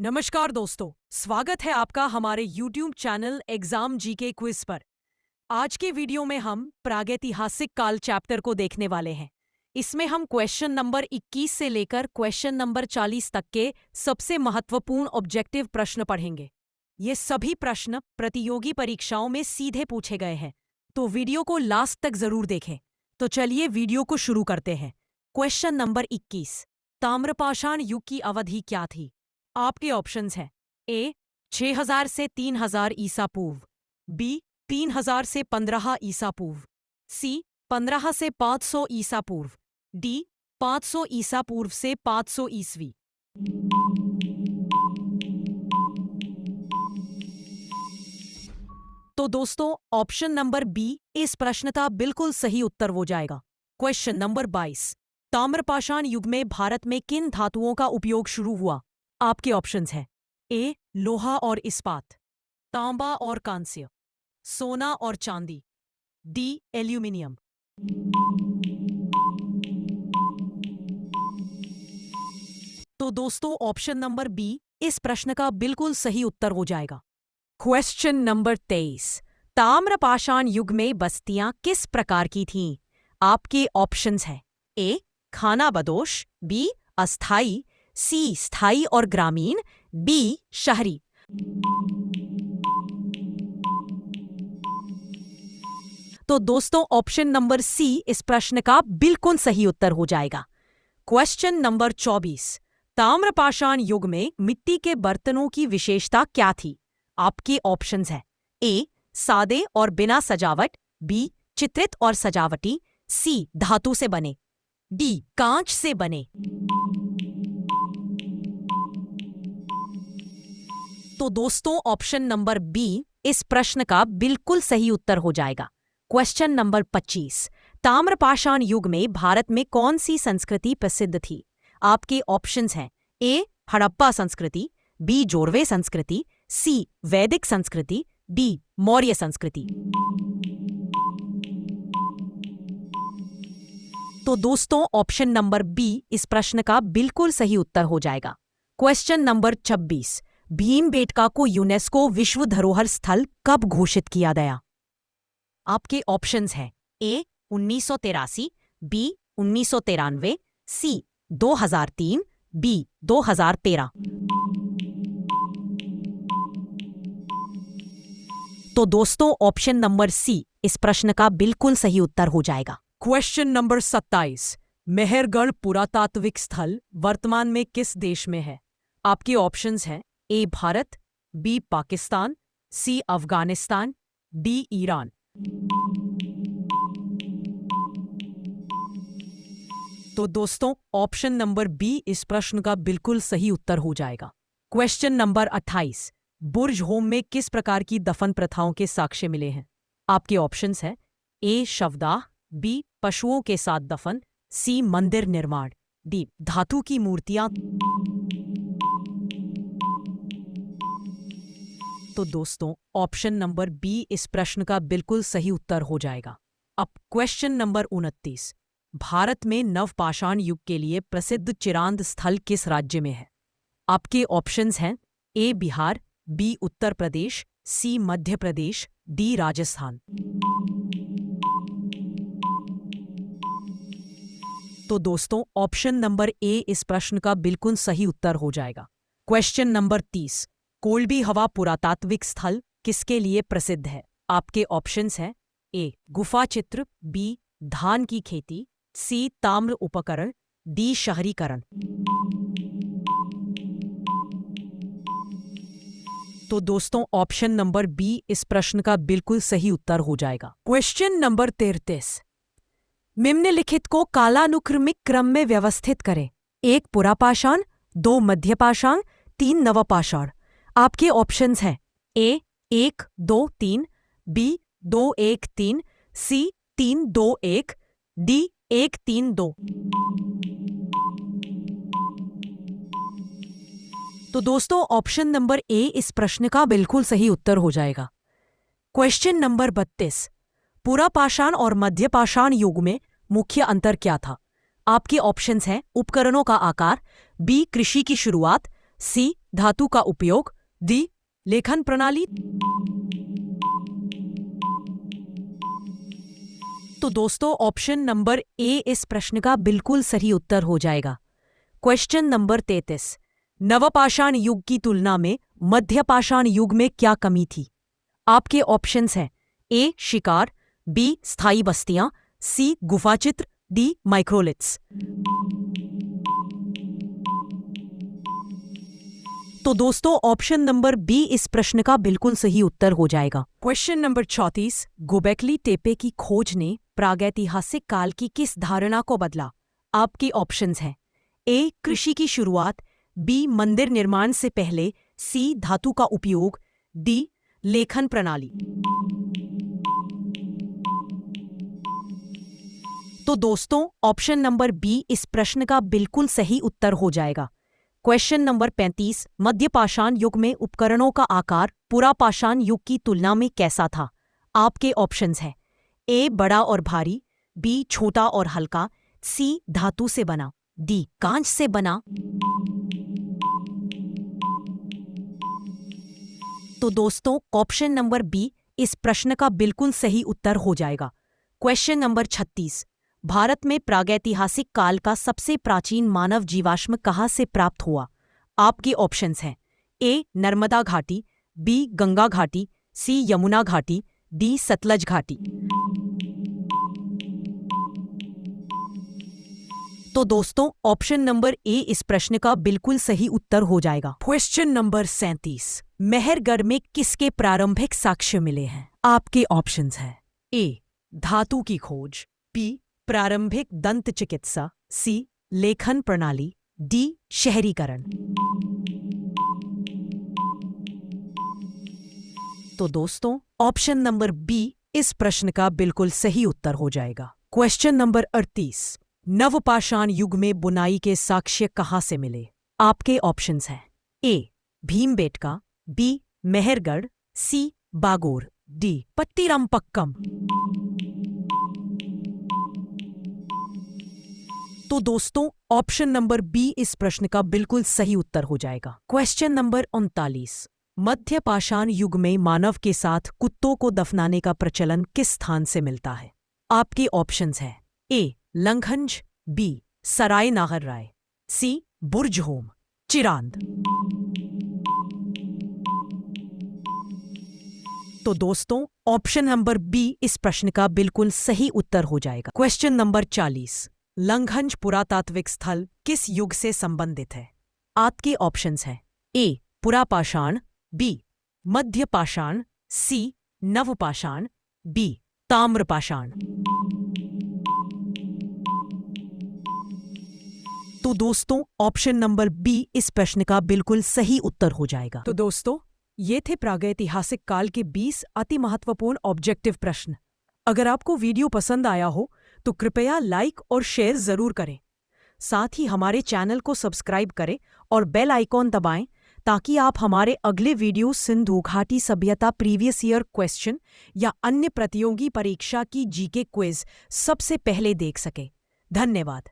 नमस्कार दोस्तों, स्वागत है आपका हमारे YouTube channel exam GK quiz पर। आज के वीडियो में हम प्रागैतिहासिक काल चैप्टर को देखने वाले हैं। इसमें हम क्वेश्चन नंबर 21 से लेकर क्वेश्चन नंबर 40 तक के सबसे महत्वपूर्ण ऑब्जेक्टिव प्रश्न पढ़ेंगे। ये सभी प्रश्न प्रतियोगी परीक्षाओं में सीधे पूछे गए हैं, तो वीडियो को लास्ट तक जरूर देखें। तो चलिए वीडियो को शुरू करते हैं। क्वेश्चन नंबर 21, ताम्रपाषाण युग की अवधि क्या थी? आपके ऑप्शंस हैं ए 6000 से 3000 ईसा पूर्व, बी 3000 से 15 ईसा पूर्व, सी 15 से 500 ईसा पूर्व, डी 500 ईसा पूर्व से 500 ईस्वी। तो दोस्तों, ऑप्शन नंबर बी इस प्रश्न का बिल्कुल सही उत्तर हो जाएगा। क्वेश्चन नंबर 22, ताम्रपाषाण युग में भारत में किन धातुओं का उपयोग शुरू हुआ? आपके ऑप्शंस हैं ए लोहा और इस्पात, तांबा और कांस्य, सोना और चांदी, डी एल्यूमिनियम। तो दोस्तों, ऑप्शन नंबर बी इस प्रश्न का बिल्कुल सही उत्तर हो जाएगा। क्वेश्चन नंबर 23, ताम्रपाषाण युग में बस्तियां किस प्रकार की थीं? आपके ऑप्शंस हैं ए खानाबदोश, बी अस्थाई, सी स्थायी और ग्रामीण, बी शहरी। तो दोस्तों, ऑप्शन नंबर सी इस प्रश्न का बिल्कुल सही उत्तर हो जाएगा। क्वेश्चन नंबर 24, ताम्रपाषाण युग में मिट्टी के बर्तनों की विशेषता क्या थी? आपके ऑप्शंस हैं ए सादे और बिना सजावट, बी चित्रित और सजावटी, सी धातु से बने, डी कांच से बने। तो दोस्तों, ऑप्शन नंबर बी इस प्रश्न का बिल्कुल सही उत्तर हो जाएगा। क्वेश्चन नंबर 25, ताम्रपाषाण युग में भारत में कौन सी संस्कृति प्रसिद्ध थी? आपके ऑप्शंस हैं ए हड़प्पा संस्कृति, बी जोरवे संस्कृति, सी वैदिक संस्कृति, डी मौर्य संस्कृति। तो दोस्तों, ऑप्शन नंबर बी इस प्रश्न का बिल्कुल सही उत्तर हो जाएगा। क्वेश्चन नंबर 26, भीमबेटका को यूनेस्को विश्व धरोहर स्थल कब घोषित किया गया? आपके ऑप्शंस हैं ए 1983, बी 1993, सी 2003, बी 2013। तो दोस्तों, ऑप्शन नंबर सी इस प्रश्न का बिल्कुल सही उत्तर हो जाएगा। क्वेश्चन नंबर 27, मेहरगढ़ पुरातात्विक स्थल वर्तमान में किस देश में है? आपके ऑप्शंस हैं ए भारत, बी पाकिस्तान, सी अफगानिस्तान, डी ईरान। तो दोस्तों, ऑप्शन नंबर बी इस प्रश्न का बिल्कुल सही उत्तर हो जाएगा। क्वेश्चन नंबर 28, बुर्ज होम में किस प्रकार की दफन प्रथाओं के साक्ष्य मिले हैं? आपके ऑप्शंस हैं ए शवदाह, बी पशुओं के साथ दफन, सी मंदिर निर्माण, डी धातु की मूर्तियां। तो दोस्तों, ऑप्शन नंबर बी इस प्रश्न का बिल्कुल सही उत्तर हो जाएगा। अब क्वेश्चन नंबर 29, भारत में नवपाषाण युग के लिए प्रसिद्ध चिरांद स्थल किस राज्य में है? आपके ऑप्शंस हैं ए बिहार, बी उत्तर प्रदेश, सी मध्य प्रदेश, डी राजस्थान। तो दोस्तों, ऑप्शन नंबर ए इस प्रश्न का बिल्कुल सही उत्तर हो जाएगा। क्वेश्चन नंबर 30, कोल्बी हवा पुरातात्विक स्थल किसके लिए प्रसिद्ध है? आपके ऑप्शंस हैं ए गुफा चित्र, बी धान की खेती, सी ताम्र उपकरण, डी शहरीकरण। तो दोस्तों, ऑप्शन नंबर बी इस प्रश्न का बिल्कुल सही उत्तर हो जाएगा। क्वेश्चन नंबर 33, निम्नलिखित को कालानुक्रमिक क्रम में व्यवस्थित करें। 1 पुरापाषाण, 2 मध्यपाषाण, 3 नवपाषाण। आपके ऑप्शंस हैं ए 1 2 3, बी 2 1 3, सी 3 2 1, डी 1 3 2। तो दोस्तों, ऑप्शन नंबर ए इस प्रश्न का बिल्कुल सही उत्तर हो जाएगा। क्वेश्चन नंबर 32, पुरापाषाण और मध्यपाषाण युग में मुख्य अंतर क्या था? आपके ऑप्शंस हैं उपकरणों का आकार, बी कृषि की शुरुआत, सी धातु का उपयोग, डी लेखन प्रणाली। तो दोस्तों ऑप्शन नंबर ए इस प्रश्न का बिल्कुल सही उत्तर हो जाएगा। क्वेश्चन नंबर 33, नवपाषाण युग की तुलना में मध्यपाषाण युग में क्या कमी थी? आपके ऑप्शंस हैं ए शिकार, बी स्थायी बस्तियां, सी गुफाचित्र, डी माइक्रोलिथ्स। तो दोस्तों ऑप्शन नंबर बी इस प्रश्न का बिल्कुल सही उत्तर हो जाएगा। क्वेश्चन नंबर 34, गोबेकली टेपे की खोज ने प्रागैतिहासिक काल की किस धारणा को बदला? आपके ऑप्शंस हैं ए कृषि की शुरुआत, बी मंदिर निर्माण से पहले, सी धातु का उपयोग, डी लेखन प्रणाली। तो दोस्तों ऑप्शन नंबर बी इस प्रश्न का बिल्कुल सही उत्तर हो जाएगा। क्वेश्चन नंबर 35, मध्यपाषाण युग में उपकरणों का आकार पुरापाषाण युग की तुलना में कैसा था? आपके ऑप्शंस हैं ए बड़ा और भारी, बी छोटा और हल्का, सी धातु से बना, डी कांच से बना। तो दोस्तों ऑप्शन नंबर बी इस प्रश्न का बिल्कुल सही उत्तर हो जाएगा। क्वेश्चन नंबर 36, भारत में प्रागैतिहासिक काल का सबसे प्राचीन मानव जीवाश्म कहाँ से प्राप्त हुआ? आपके ऑप्शंस हैं ए नर्मदा घाटी, बी गंगा घाटी, सी यमुना घाटी, डी सतलज घाटी। तो दोस्तों ऑप्शन नंबर ए इस प्रश्न का बिल्कुल सही उत्तर हो जाएगा। क्वेश्चन नंबर 37, मेहरगढ़ में किसके प्रारंभिक साक्ष्य मिले हैं? आपके ऑप्शंस हैं ए धातु की खोज, बी प्रारंभिक दंत चिकित्सा, सी लेखन प्रणाली, डी शहरीकरण। तो दोस्तों ऑप्शन नंबर बी इस प्रश्न का बिल्कुल सही उत्तर हो जाएगा। क्वेश्चन नंबर 38, नवपाषाण युग में बुनाई के साक्ष्य कहाँ से मिले? आपके ऑप्शंस हैं ए भीमबेटका, बी मेहरगढ़, सी बागोर, डी पट्टीरमपक्कम। तो दोस्तों ऑप्शन नंबर बी इस प्रश्न का बिल्कुल सही उत्तर हो जाएगा। क्वेश्चन नंबर 39, मध्यपाषाण युग में मानव के साथ कुत्तों को दफनाने का प्रचलन किस स्थान से मिलता है? आपके ऑप्शंस हैं ए लंघंज, बी सराय नागर राय, सी बुर्जहोम, चिरांद। तो दोस्तों ऑप्शन नंबर बी इस प्रश्न का बिल्कुल सही उत्तर हो जाएगा। क्वेश्चन नंबर 40, लंघंज पुरातात्विक स्थल किस युग से संबंधित है? आपके ऑप्शंस हैं ए पुरापाषाण, बी मध्यपाषाण, सी नवपाषाण, बी ताम्रपाषाण। तो दोस्तों ऑप्शन नंबर बी इस प्रश्न का बिल्कुल सही उत्तर हो जाएगा। तो दोस्तों ये थे प्रागैतिहासिक काल के 20 अति महत्वपूर्ण ऑब्जेक्टिव प्रश्न। अगर आपको वीडियो पसंद आया हो तो कृपया लाइक और शेयर जरूर करें। साथ ही हमारे चैनल को सब्सक्राइब करें और बेल आइकॉन दबाएं ताकि आप हमारे अगले वीडियो सिंधु घाटी सभ्यता प्रीवियस ईयर क्वेश्चन या अन्य प्रतियोगी परीक्षा की जीके क्विज सबसे पहले देख सकें। धन्यवाद।